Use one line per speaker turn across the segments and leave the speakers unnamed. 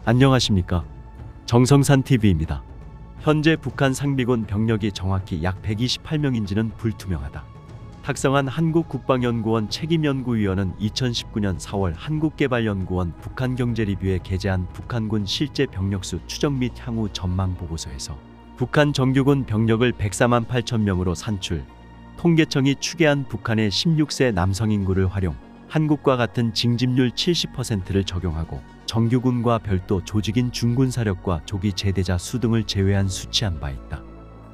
안녕하십니까. 정성산TV입니다. 현재 북한 상비군 병력이 정확히 약 128명인지는 불투명하다. 탁성한 한국국방연구원 책임연구위원은 2019년 4월 한국개발연구원 북한경제리뷰에 게재한 북한군 실제 병력수 추정 및 향후 전망 보고서에서 북한 정규군 병력을 104만 8천 명으로 산출, 통계청이 추계한 북한의 16세 남성 인구를 활용, 한국과 같은 징집률 70%를 적용하고 정규군과 별도 조직인 중군사력과 조기 제대자 수 등을 제외한 수치한 바 있다.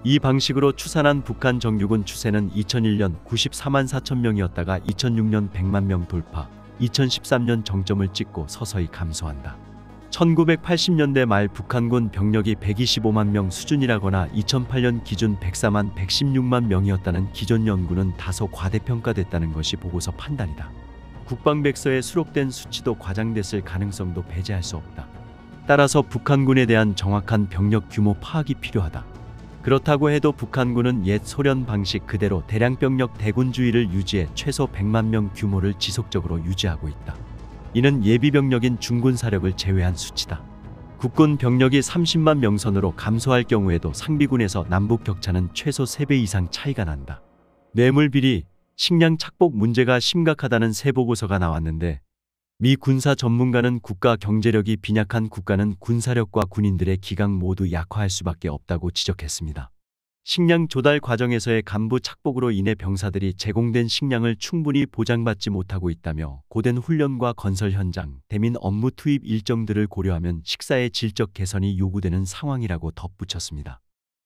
이 방식으로 추산한 북한 정규군 추세는 2001년 94만 4천 명이었다가 2006년 100만 명 돌파, 2013년 정점을 찍고 서서히 감소한다. 1980년대 말 북한군 병력이 125만 명 수준이라거나 2008년 기준 104만 116만 명이었다는 기존 연구는 다소 과대평가됐다는 것이 보고서 판단이다. 국방백서에 수록된 수치도 과장됐을 가능성도 배제할 수 없다. 따라서 북한군에 대한 정확한 병력 규모 파악이 필요하다. 그렇다고 해도 북한군은 옛 소련 방식 그대로 대량병력 대군주의를 유지해 최소 100만 명 규모를 지속적으로 유지하고 있다. 이는 예비병력인 중군사력을 제외한 수치다. 국군 병력이 30만 명 선으로 감소할 경우에도 상비군에서 남북 격차는 최소 3배 이상 차이가 난다. 뇌물비리, 식량 착복 문제가 심각하다는 새 보고서가 나왔는데, 미 군사 전문가는 국가 경제력이 빈약한 국가는 군사력과 군인들의 기강 모두 약화할 수밖에 없다고 지적했습니다. 식량 조달 과정에서의 간부 착복으로 인해 병사들이 제공된 식량을 충분히 보장받지 못하고 있다며 고된 훈련과 건설 현장, 대민 업무 투입 일정들을 고려하면 식사의 질적 개선이 요구되는 상황이라고 덧붙였습니다.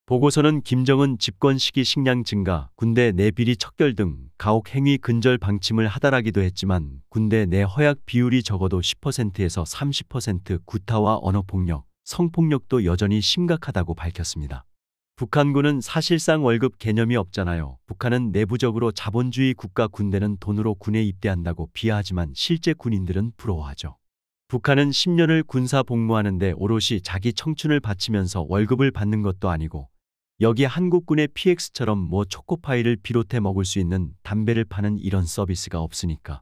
보고서는 김정은 집권 시기 식량 증가, 군대 내 비리 척결 등 가혹 행위 근절 방침을 하달하기도 했지만 군대 내 허약 비율이 적어도 10%에서 30%, 구타와 언어폭력, 성폭력도 여전히 심각하다고 밝혔습니다. 북한군은 사실상 월급 개념이 없잖아요. 북한은 내부적으로 자본주의 국가 군대는 돈으로 군에 입대한다고 비하하지만 실제 군인들은 부러워하죠. 북한은 10년을 군사 복무하는데 오롯이 자기 청춘을 바치면서 월급을 받는 것도 아니고 여기 한국군의 PX처럼 뭐 초코파이를 비롯해 먹을 수 있는 담배를 파는 이런 서비스가 없으니까.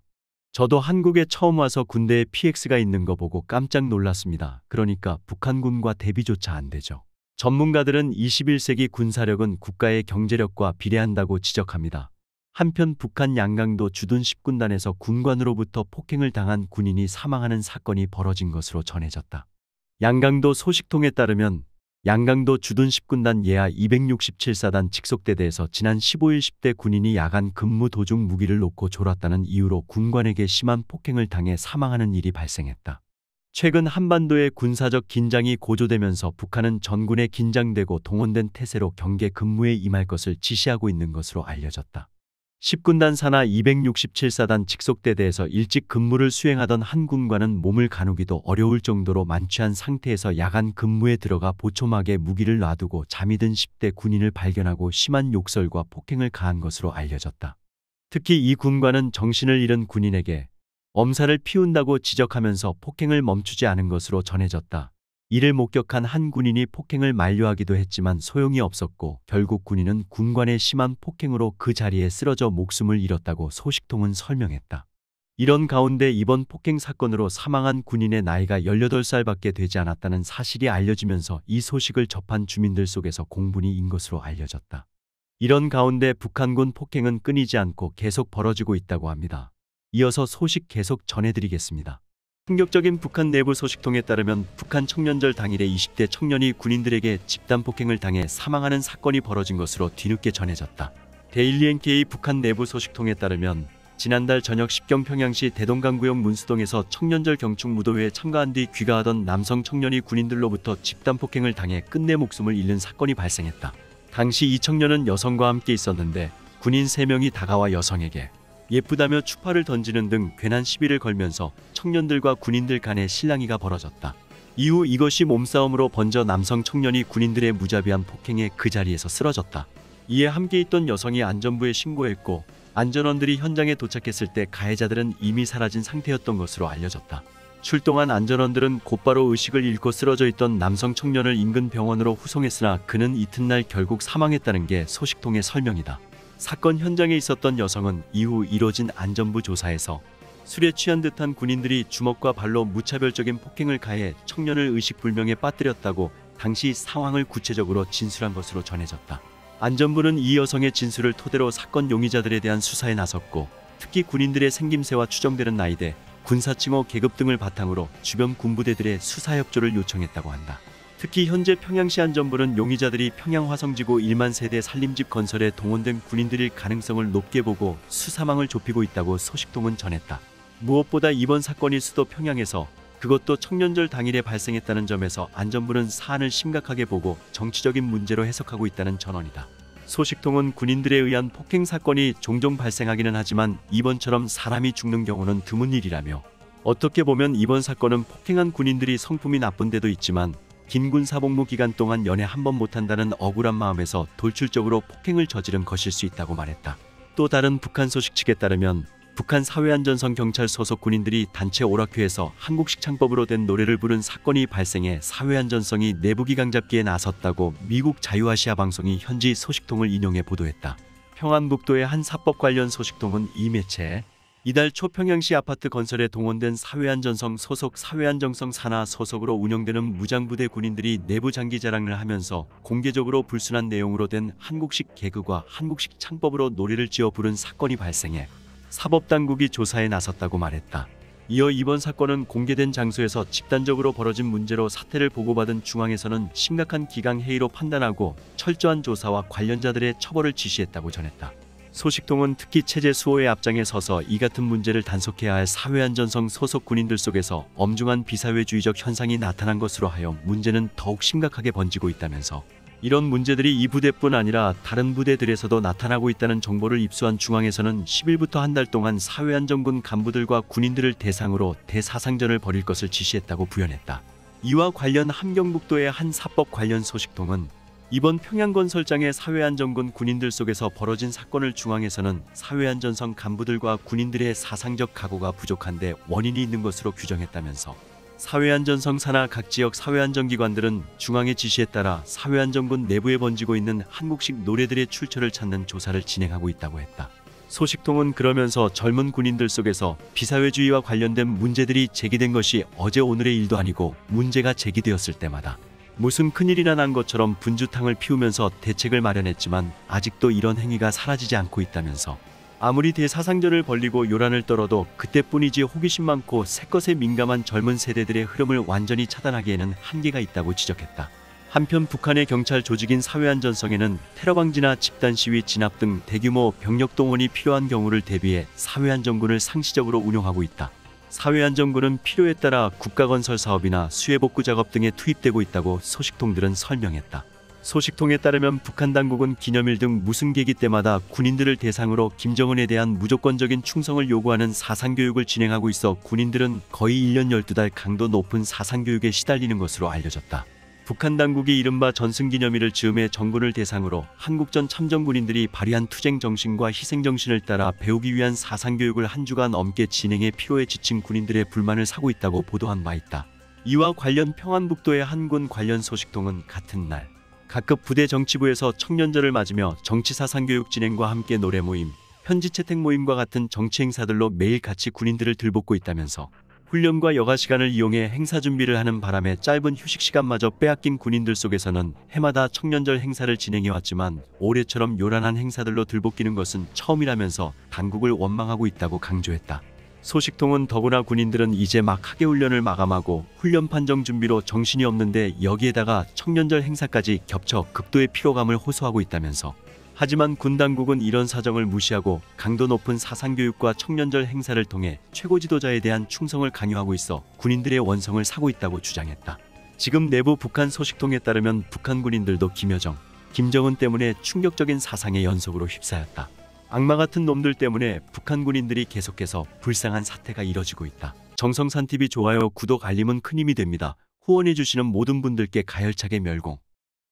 저도 한국에 처음 와서 군대에 PX가 있는 거 보고 깜짝 놀랐습니다. 그러니까 북한군과 대비조차 안 되죠. 전문가들은 21세기 군사력은 국가의 경제력과 비례한다고 지적합니다. 한편 북한 양강도 주둔 10군단에서 군관으로부터 폭행을 당한 군인이 사망하는 사건이 벌어진 것으로 전해졌다. 양강도 소식통에 따르면 양강도 주둔 10군단 예하 267사단 직속대대에서 지난 15일 10대 군인이 야간 근무 도중 무기를 놓고 졸았다는 이유로 군관에게 심한 폭행을 당해 사망하는 일이 발생했다. 최근 한반도의 군사적 긴장이 고조되면서 북한은 전군에 긴장되고 동원된 태세로 경계 근무에 임할 것을 지시하고 있는 것으로 알려졌다. 10군단 산하 267사단 직속대대에서 일찍 근무를 수행하던 한 군관은 몸을 가누기도 어려울 정도로 만취한 상태에서 야간 근무에 들어가 보초막에 무기를 놔두고 잠이 든 10대 군인을 발견하고 심한 욕설과 폭행을 가한 것으로 알려졌다. 특히 이 군관은 정신을 잃은 군인에게 엄살을 피운다고 지적하면서 폭행을 멈추지 않은 것으로 전해졌다. 이를 목격한 한 군인이 폭행을 만류하기도 했지만 소용이 없었고 결국 군인은 군관의 심한 폭행으로 그 자리에 쓰러져 목숨을 잃었다고 소식통은 설명했다. 이런 가운데 이번 폭행 사건으로 사망한 군인의 나이가 18살밖에 되지 않았다는 사실이 알려지면서 이 소식을 접한 주민들 속에서 공분이 인 것으로 알려졌다. 이런 가운데 북한군 폭행은 끊이지 않고 계속 벌어지고 있다고 합니다. 이어서 소식 계속 전해드리겠습니다. 충격적인 북한 내부 소식통에 따르면 북한 청년절 당일에 20대 청년이 군인들에게 집단 폭행을 당해 사망하는 사건이 벌어진 것으로 뒤늦게 전해졌다. 데일리NK 북한 내부 소식통에 따르면 지난달 저녁 10경 평양시 대동강구역 문수동에서 청년절 경축 무도회에 참가한 뒤 귀가하던 남성 청년이 군인들로부터 집단 폭행을 당해 끝내 목숨을 잃는 사건이 발생했다. 당시 이 청년은 여성과 함께 있었는데 군인 3명이 다가와 여성에게 예쁘다며 추파를 던지는 등 괜한 시비를 걸면서 청년들과 군인들 간의 실랑이가 벌어졌다. 이후 이것이 몸싸움으로 번져 남성 청년이 군인들의 무자비한 폭행에 그 자리에서 쓰러졌다. 이에 함께 있던 여성이 안전부에 신고했고 안전원들이 현장에 도착했을 때 가해자들은 이미 사라진 상태였던 것으로 알려졌다. 출동한 안전원들은 곧바로 의식을 잃고 쓰러져 있던 남성 청년을 인근 병원으로 후송했으나 그는 이튿날 결국 사망했다는 게 소식통의 설명이다. 사건 현장에 있었던 여성은 이후 이뤄진 안전부 조사에서 술에 취한 듯한 군인들이 주먹과 발로 무차별적인 폭행을 가해 청년을 의식불명에 빠뜨렸다고 당시 상황을 구체적으로 진술한 것으로 전해졌다. 안전부는 이 여성의 진술을 토대로 사건 용의자들에 대한 수사에 나섰고, 특히 군인들의 생김새와 추정되는 나이대, 군사칭호 계급 등을 바탕으로 주변 군부대들의 수사 협조를 요청했다고 한다. 특히 현재 평양시 안전부는 용의자들이 평양 화성지구 1만 세대 산림집 건설에 동원된 군인들일 가능성을 높게 보고 수사망을 좁히고 있다고 소식통은 전했다. 무엇보다 이번 사건이 수도 평양에서, 그것도 청년절 당일에 발생했다는 점에서 안전부는 사안을 심각하게 보고 정치적인 문제로 해석하고 있다는 전언이다. 소식통은 군인들에 의한 폭행 사건이 종종 발생하기는 하지만 이번처럼 사람이 죽는 경우는 드문 일이라며, 어떻게 보면 이번 사건은 폭행한 군인들이 성품이 나쁜 데도 있지만 긴 군사복무 기간 동안 연애 한 번 못한다는 억울한 마음에서 돌출적으로 폭행을 저지른 것일 수 있다고 말했다. 또 다른 북한 소식 측에 따르면 북한 사회안전성 경찰 소속 군인들이 단체 오락회에서 한국식 창법으로 된 노래를 부른 사건이 발생해 사회안전성이 내부기강 잡기에 나섰다고 미국 자유아시아 방송이 현지 소식통을 인용해 보도했다. 평안북도의 한 사법 관련 소식통은 이 매체에 이달 초 평양시 아파트 건설에 동원된 사회안전성 소속 사회안정성 산하 소속으로 운영되는 무장부대 군인들이 내부 장기 자랑을 하면서 공개적으로 불순한 내용으로 된 한국식 개그와 한국식 창법으로 노래를 지어 부른 사건이 발생해 사법당국이 조사에 나섰다고 말했다. 이어 이번 사건은 공개된 장소에서 집단적으로 벌어진 문제로 사태를 보고받은 중앙에서는 심각한 기강해이로 판단하고 철저한 조사와 관련자들의 처벌을 지시했다고 전했다. 소식통은 특히 체제 수호의 앞장에 서서 이 같은 문제를 단속해야 할 사회안전성 소속 군인들 속에서 엄중한 비사회주의적 현상이 나타난 것으로 하여 문제는 더욱 심각하게 번지고 있다면서, 이런 문제들이 이 부대뿐 아니라 다른 부대들에서도 나타나고 있다는 정보를 입수한 중앙에서는 10일부터 한 달 동안 사회안전군 간부들과 군인들을 대상으로 대사상전을 벌일 것을 지시했다고 부연했다. 이와 관련 함경북도의 한 사법 관련 소식통은 이번 평양건설장의 사회안전군 군인들 속에서 벌어진 사건을 중앙에서는 사회안전성 간부들과 군인들의 사상적 각오가 부족한데 원인이 있는 것으로 규정했다면서, 사회안전성 산하 각 지역 사회안전기관들은 중앙의 지시에 따라 사회안전군 내부에 번지고 있는 한국식 노래들의 출처를 찾는 조사를 진행하고 있다고 했다. 소식통은 그러면서 젊은 군인들 속에서 비사회주의와 관련된 문제들이 제기된 것이 어제 오늘의 일도 아니고 문제가 제기되었을 때마다 무슨 큰일이나 난 것처럼 분주탕을 피우면서 대책을 마련했지만 아직도 이런 행위가 사라지지 않고 있다면서, 아무리 대사상전을 벌리고 요란을 떨어도 그때뿐이지 호기심 많고 새것에 민감한 젊은 세대들의 흐름을 완전히 차단하기에는 한계가 있다고 지적했다. 한편 북한의 경찰 조직인 사회안전성에는 테러방지나 집단시위 진압 등 대규모 병력 동원이 필요한 경우를 대비해 사회안전군을 상시적으로 운용하고 있다. 사회안전군은 필요에 따라 국가건설 사업이나 수해복구 작업 등에 투입되고 있다고 소식통들은 설명했다. 소식통에 따르면 북한 당국은 기념일 등 무슨 계기 때마다 군인들을 대상으로 김정은에 대한 무조건적인 충성을 요구하는 사상교육을 진행하고 있어 군인들은 거의 1년 12달 강도 높은 사상교육에 시달리는 것으로 알려졌다. 북한 당국이 이른바 전승기념일을 즈음해 정군을 대상으로 한국전 참전군인들이 발휘한 투쟁 정신과 희생 정신을 따라 배우기 위한 사상교육을 한 주간 넘게 진행해 피로에 지친 군인들의 불만을 사고 있다고 보도한 바 있다. 이와 관련 평안북도의 한 군 관련 소식통은 같은 날 각급 부대 정치부에서 청년절을 맞으며 정치사상교육 진행과 함께 노래 모임, 편지 채택 모임과 같은 정치 행사들로 매일 같이 군인들을 들볶고 있다면서, 훈련과 여가 시간을 이용해 행사 준비를 하는 바람에 짧은 휴식 시간마저 빼앗긴 군인들 속에서는 해마다 청년절 행사를 진행해왔지만 올해처럼 요란한 행사들로 들볶이는 것은 처음이라면서 당국을 원망하고 있다고 강조했다. 소식통은 더구나 군인들은 이제 막 하계훈련을 마감하고 훈련 판정 준비로 정신이 없는데 여기에다가 청년절 행사까지 겹쳐 극도의 피로감을 호소하고 있다면서, 하지만 군 당국은 이런 사정을 무시하고 강도 높은 사상교육과 청년절 행사를 통해 최고 지도자에 대한 충성을 강요하고 있어 군인들의 원성을 사고 있다고 주장했다. 지금 내부 북한 소식통에 따르면 북한 군인들도 김여정, 김정은 때문에 충격적인 사상의 연속으로 휩싸였다. 악마 같은 놈들 때문에 북한 군인들이 계속해서 불쌍한 사태가 이뤄지고 있다. 정성산TV 좋아요, 구독, 알림은 큰 힘이 됩니다. 후원해주시는 모든 분들께 가열차게 멸공.